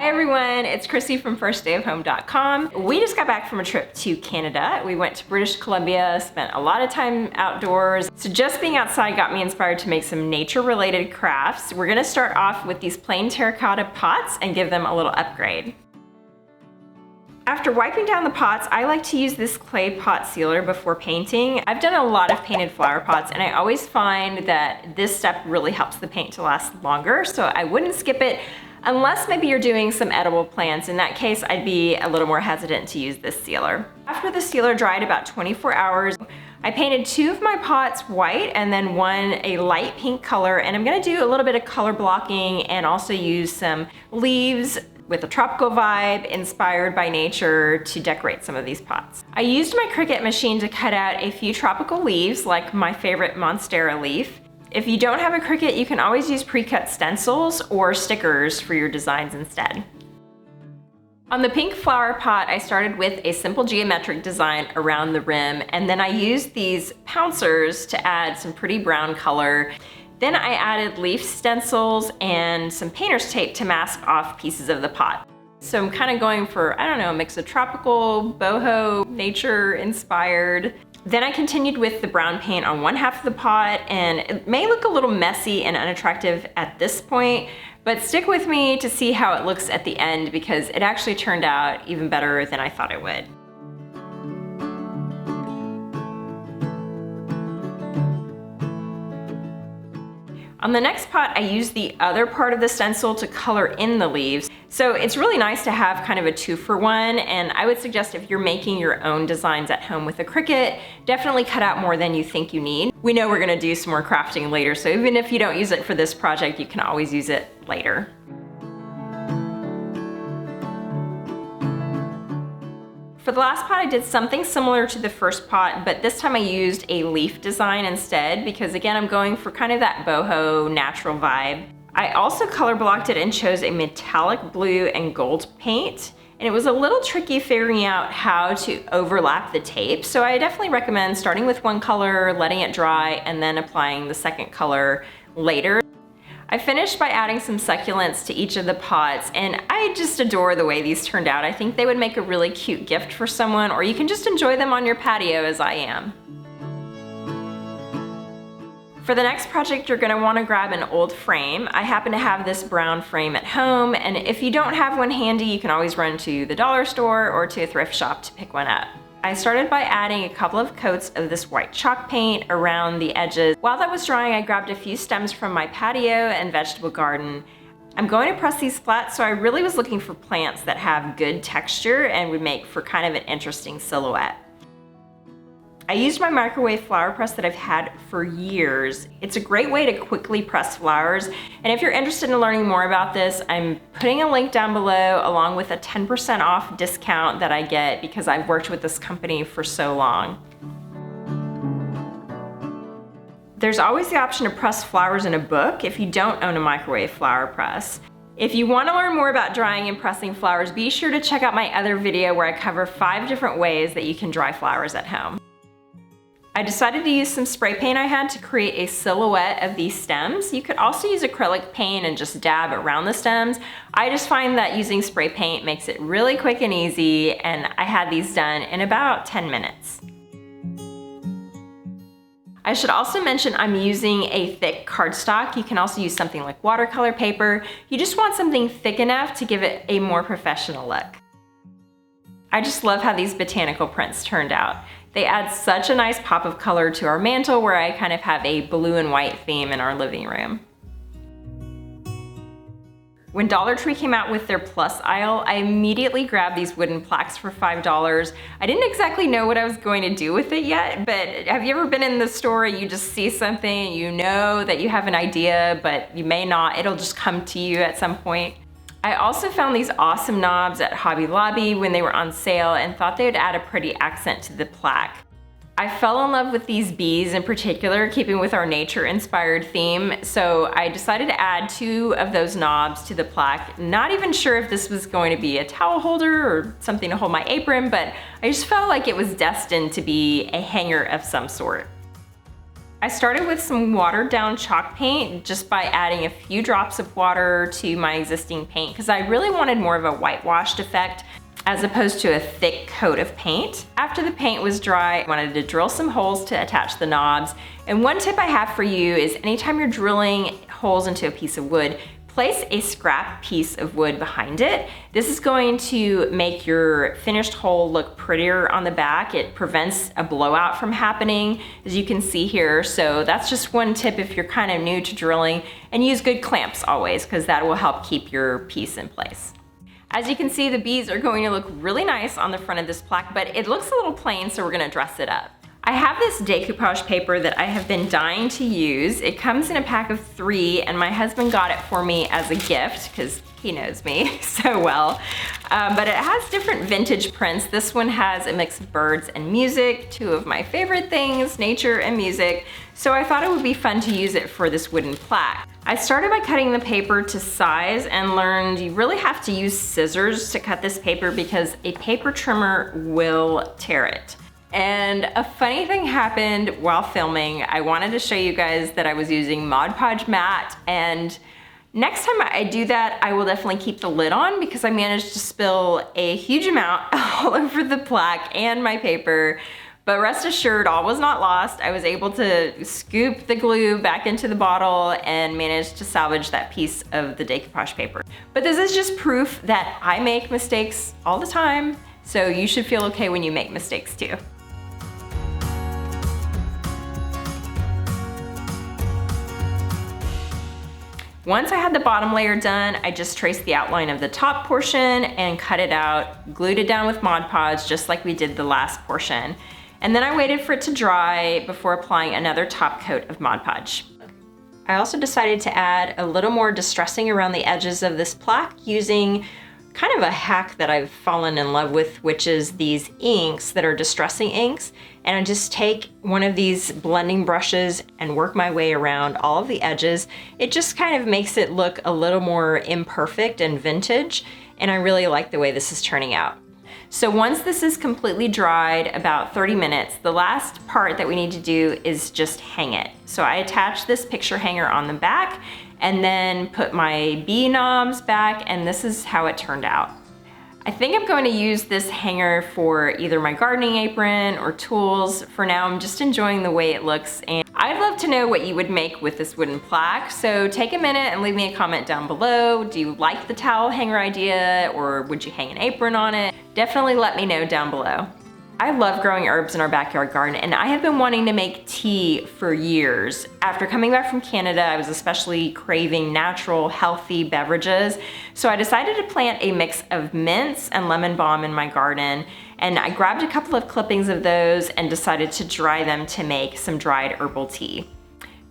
Hi everyone, it's Chrissy from firstdayofhome.com. We just got back from a trip to Canada. We went to British Columbia, spent a lot of time outdoors. So just being outside got me inspired to make some nature-related crafts. We're gonna start off with these plain terracotta pots and give them a little upgrade. After wiping down the pots, I like to use this clay pot sealer before painting. I've done a lot of painted flower pots and I always find that this step really helps the paint to last longer, so I wouldn't skip it unless maybe you're doing some edible plants. In that case, I'd be a little more hesitant to use this sealer. After the sealer dried about 24 hours, I painted 2 of my pots white and then one a light pink color, and I'm gonna do a little bit of color blocking and also use some leaves with a tropical vibe inspired by nature to decorate some of these pots. I used my Cricut machine to cut out a few tropical leaves, like my favorite Monstera leaf. If you don't have a Cricut, you can always use pre-cut stencils or stickers for your designs instead. On the pink flower pot, I started with a simple geometric design around the rim, and then I used these pouncers to add some pretty brown color. Then I added leaf stencils and some painter's tape to mask off pieces of the pot. So I'm kind of going for, I don't know, a mix of tropical, boho, nature inspired. Then I continued with the brown paint on one half of the pot, and it may look a little messy and unattractive at this point, but stick with me to see how it looks at the end because it actually turned out even better than I thought it would. On the next pot, I used the other part of the stencil to color in the leaves. So it's really nice to have kind of a 2-for-1, and I would suggest if you're making your own designs at home with a Cricut, definitely cut out more than you think you need. We know we're gonna do some more crafting later, so even if you don't use it for this project, you can always use it later. For the last pot, I did something similar to the first pot, but this time I used a leaf design instead because again, I'm going for kind of that boho natural vibe. I also color blocked it and chose a metallic blue and gold paint, and it was a little tricky figuring out how to overlap the tape, so I definitely recommend starting with one color, letting it dry, and then applying the second color later. I finished by adding some succulents to each of the pots, and I just adore the way these turned out. I think they would make a really cute gift for someone, or you can just enjoy them on your patio as I am. For the next project, you're gonna wanna grab an old frame. I happen to have this brown frame at home, and if you don't have one handy, you can always run to the dollar store or to a thrift shop to pick one up. I started by adding a couple of coats of this white chalk paint around the edges. While that was drying, I grabbed a few stems from my patio and vegetable garden. I'm going to press these flat, so I really was looking for plants that have good texture and would make for kind of an interesting silhouette. I used my microwave flower press that I've had for years. It's a great way to quickly press flowers, and if you're interested in learning more about this, I'm putting a link down below along with a 10% off discount that I get because I've worked with this company for so long. There's always the option to press flowers in a book if you don't own a microwave flower press. If you want to learn more about drying and pressing flowers, be sure to check out my other video where I cover 5 different ways that you can dry flowers at home. I decided to use some spray paint I had to create a silhouette of these stems. You could also use acrylic paint and just dab around the stems. I just find that using spray paint makes it really quick and easy, and I had these done in about 10 minutes. I should also mention I'm using a thick cardstock. You can also use something like watercolor paper. You just want something thick enough to give it a more professional look. I just love how these botanical prints turned out. They add such a nice pop of color to our mantle where I kind of have a blue and white theme in our living room. When Dollar Tree came out with their plus aisle, I immediately grabbed these wooden plaques for $5. I didn't exactly know what I was going to do with it yet, but have you ever been in the store and you just see something, you know that you have an idea, but you may not, it'll just come to you at some point? I also found these awesome knobs at Hobby Lobby when they were on sale and thought they would add a pretty accent to the plaque. I fell in love with these bees in particular, keeping with our nature-inspired theme, so I decided to add 2 of those knobs to the plaque. Not even sure if this was going to be a towel holder or something to hold my apron, but I just felt like it was destined to be a hanger of some sort. I started with some watered down chalk paint just by adding a few drops of water to my existing paint because I really wanted more of a whitewashed effect as opposed to a thick coat of paint. After the paint was dry, I wanted to drill some holes to attach the knobs. And one tip I have for you is anytime you're drilling holes into a piece of wood, place a scrap piece of wood behind it. This is going to make your finished hole look prettier on the back. It prevents a blowout from happening, as you can see here. So that's just one tip if you're kind of new to drilling, and use good clamps always, because that will help keep your piece in place. As you can see, the bees are going to look really nice on the front of this plaque, but it looks a little plain, so we're gonna dress it up. I have this decoupage paper that I have been dying to use. It comes in a pack of 3, and my husband got it for me as a gift because he knows me so well. But it has different vintage prints. This one has a mix of birds and music, 2 of my favorite things, nature and music. So I thought it would be fun to use it for this wooden plaque. I started by cutting the paper to size and learned you really have to use scissors to cut this paper because a paper trimmer will tear it. And a funny thing happened while filming. I wanted to show you guys that I was using Mod Podge matte, and next time I do that, I will definitely keep the lid on because I managed to spill a huge amount all over the plaque and my paper. But rest assured, all was not lost. I was able to scoop the glue back into the bottle and managed to salvage that piece of the decoupage paper. But this is just proof that I make mistakes all the time, so you should feel okay when you make mistakes too. Once I had the bottom layer done, I just traced the outline of the top portion and cut it out, glued it down with Mod Podge just like we did the last portion. And then I waited for it to dry before applying another top coat of Mod Podge. I also decided to add a little more distressing around the edges of this plaque using kind of a hack that I've fallen in love with, which is these inks that are distressing inks. And I just take one of these blending brushes and work my way around all of the edges. It just kind of makes it look a little more imperfect and vintage, and I really like the way this is turning out. So once this is completely dried, about 30 minutes, the last part that we need to do is just hang it. So I attach this picture hanger on the back and then put my bee knobs back, and this is how it turned out. I think I'm going to use this hanger for either my gardening apron or tools. For now, I'm just enjoying the way it looks, and I'd love to know what you would make with this wooden plaque. So take a minute and leave me a comment down below. Do you like the towel hanger idea, or would you hang an apron on it? Definitely let me know down below. I love growing herbs in our backyard garden, and I have been wanting to make tea for years. After coming back from Canada, I was especially craving natural, healthy beverages, so I decided to plant a mix of mints and lemon balm in my garden, and I grabbed a couple of clippings of those and decided to dry them to make some dried herbal tea.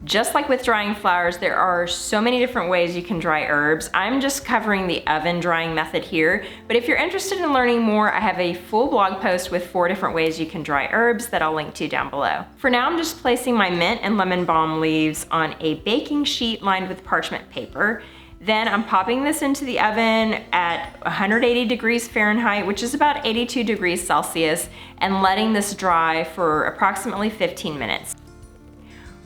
Just like with drying flowers, there are so many different ways you can dry herbs. I'm just covering the oven drying method here, but if you're interested in learning more, I have a full blog post with 4 different ways you can dry herbs that I'll link to down below. For now, I'm just placing my mint and lemon balm leaves on a baking sheet lined with parchment paper. Then I'm popping this into the oven at 180 degrees Fahrenheit, which is about 82 degrees Celsius, and letting this dry for approximately 15 minutes.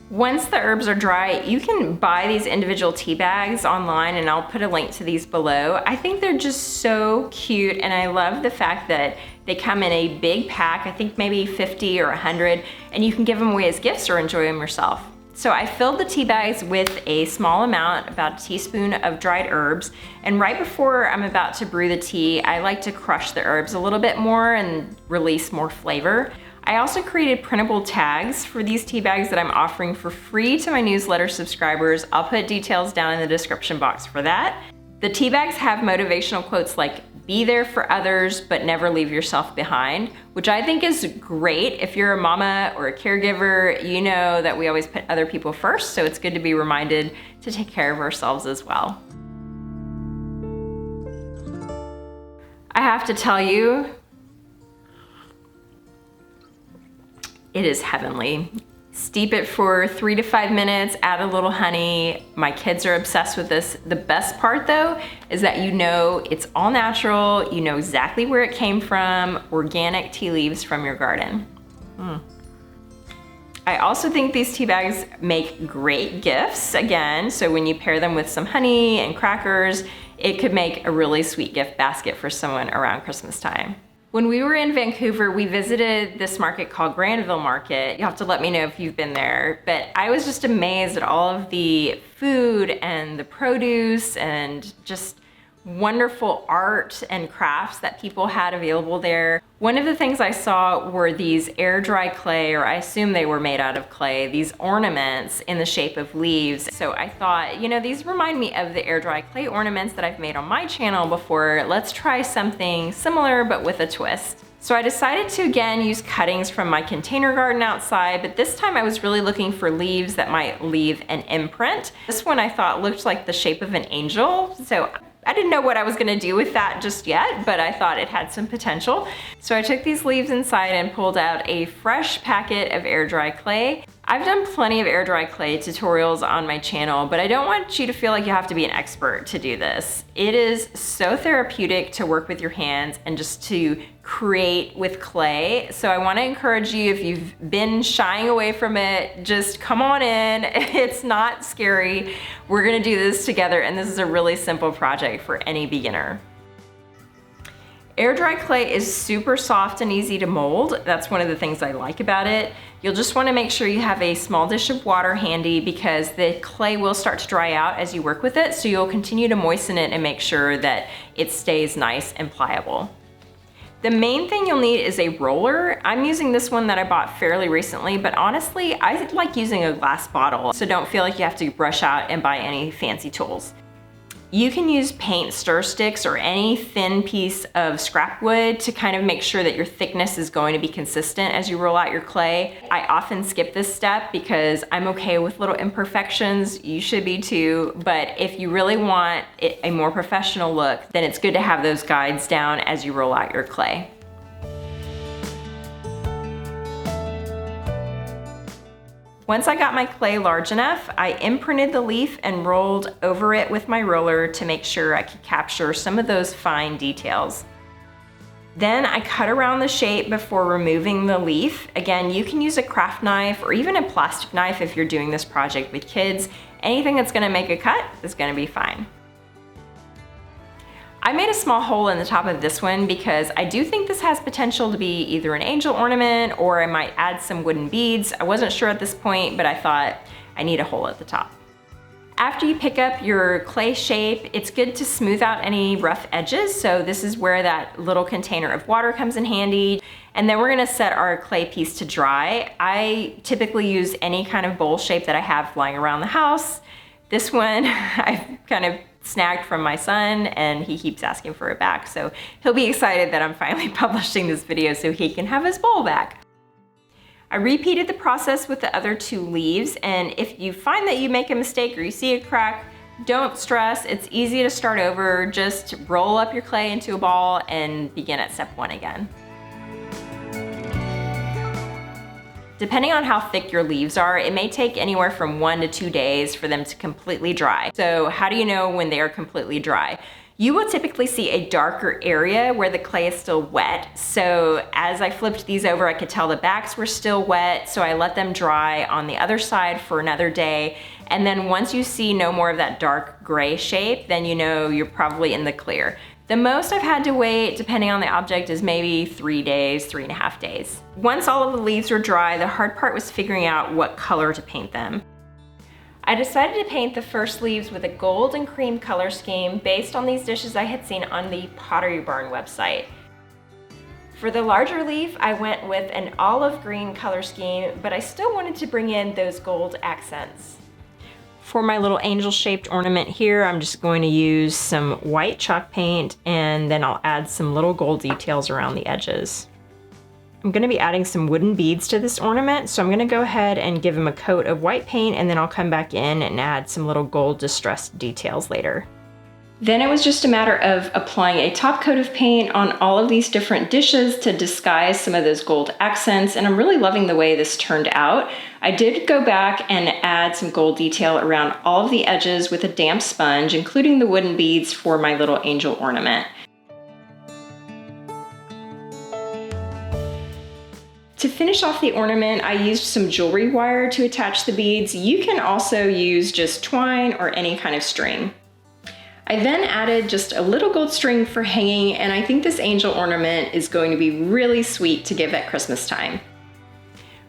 Once the herbs are dry, you can buy these individual tea bags online, and I'll put a link to these below. I think they're just so cute, and I love the fact that they come in a big pack, I think maybe 50 or 100, and you can give them away as gifts or enjoy them yourself. So I filled the tea bags with a small amount, about a teaspoon of dried herbs, and right before I'm about to brew the tea, I like to crush the herbs a little bit more and release more flavor. I also created printable tags for these tea bags that I'm offering for free to my newsletter subscribers. I'll put details down in the description box for that. The tea bags have motivational quotes like, "Be there for others, but never leave yourself behind," which I think is great. If you're a mama or a caregiver, you know that we always put other people first, so it's good to be reminded to take care of ourselves as well. I have to tell you, it is heavenly. Steep it for 3 to 5 minutes, add a little honey. My kids are obsessed with this. The best part though, is that you know it's all natural, you know exactly where it came from, organic tea leaves from your garden. I also think these tea bags make great gifts, again, so when you pair them with some honey and crackers, it could make a really sweet gift basket for someone around Christmas time. When we were in Vancouver, we visited this market called Granville Market. You'll have to let me know if you've been there, but I was just amazed at all of the food and the produce and just wonderful art and crafts that people had available there. One of the things I saw were these air dry clay, or I assume they were made out of clay, these ornaments in the shape of leaves. So I thought, you know, these remind me of the air dry clay ornaments that I've made on my channel before. Let's try something similar but with a twist. So I decided to again use cuttings from my container garden outside, but this time I was really looking for leaves that might leave an imprint. This one I thought looked like the shape of an angel, so I didn't know what I was gonna do with that just yet, but I thought it had some potential. So I took these leaves inside and pulled out a fresh packet of air dry clay. I've done plenty of air dry clay tutorials on my channel, but I don't want you to feel like you have to be an expert to do this. It is so therapeutic to work with your hands and just to create with clay. So I want to encourage you, if you've been shying away from it, just come on in. It's not scary. We're gonna do this together, and this is a really simple project for any beginner. Air dry clay is super soft and easy to mold. That's one of the things I like about it. You'll just want to make sure you have a small dish of water handy because the clay will start to dry out as you work with it, so you'll continue to moisten it and make sure that it stays nice and pliable. The main thing you'll need is a roller. I'm using this one that I bought fairly recently, but honestly, I like using a glass bottle, so don't feel like you have to rush out and buy any fancy tools. You can use paint stir sticks or any thin piece of scrap wood to kind of make sure that your thickness is going to be consistent as you roll out your clay. I often skip this step because I'm okay with little imperfections. You should be too, but if you really want a more professional look, then it's good to have those guides down as you roll out your clay. Once I got my clay large enough, I imprinted the leaf and rolled over it with my roller to make sure I could capture some of those fine details. Then I cut around the shape before removing the leaf. Again, you can use a craft knife or even a plastic knife if you're doing this project with kids. Anything that's gonna make a cut is gonna be fine. I made a small hole in the top of this one because I do think this has potential to be either an angel ornament or I might add some wooden beads. I wasn't sure at this point, but I thought I need a hole at the top. After you pick up your clay shape, it's good to smooth out any rough edges. So this is where that little container of water comes in handy. And then we're gonna set our clay piece to dry. I typically use any kind of bowl shape that I have lying around the house. This one I've kind of snagged from my son and he keeps asking for it back. So he'll be excited that I'm finally publishing this video so he can have his bowl back. I repeated the process with the other two leaves, and if you find that you make a mistake or you see a crack, don't stress. It's easy to start over. Just roll up your clay into a ball and begin at step one again. Depending on how thick your leaves are, it may take anywhere from 1 to 2 days for them to completely dry. So how do you know when they are completely dry? You will typically see a darker area where the clay is still wet. So as I flipped these over, I could tell the backs were still wet, so I let them dry on the other side for another day. And then once you see no more of that dark gray shape, then you know you're probably in the clear. The most I've had to wait, depending on the object, is maybe 3 days, 3.5 days. Once all of the leaves were dry, the hard part was figuring out what color to paint them. I decided to paint the first leaves with a gold and cream color scheme based on these dishes I had seen on the Pottery Barn website. For the larger leaf, I went with an olive green color scheme, but I still wanted to bring in those gold accents. For my little angel-shaped ornament here, I'm just going to use some white chalk paint and then I'll add some little gold details around the edges. I'm going to be adding some wooden beads to this ornament, so I'm going to go ahead and give them a coat of white paint and then I'll come back in and add some little gold distressed details later. Then it was just a matter of applying a top coat of paint on all of these different dishes to disguise some of those gold accents, and I'm really loving the way this turned out. I did go back and add some gold detail around all of the edges with a damp sponge, including the wooden beads for my little angel ornament. To finish off the ornament, I used some jewelry wire to attach the beads. You can also use just twine or any kind of string. I then added just a little gold string for hanging, and I think this angel ornament is going to be really sweet to give at Christmas time.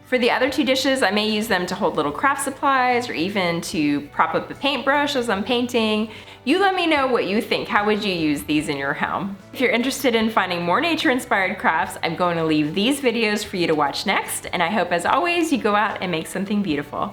For the other two dishes, I may use them to hold little craft supplies or even to prop up the paintbrush as I'm painting. You let me know what you think. How would you use these in your home? If you're interested in finding more nature-inspired crafts, I'm going to leave these videos for you to watch next, and I hope, as always, you go out and make something beautiful.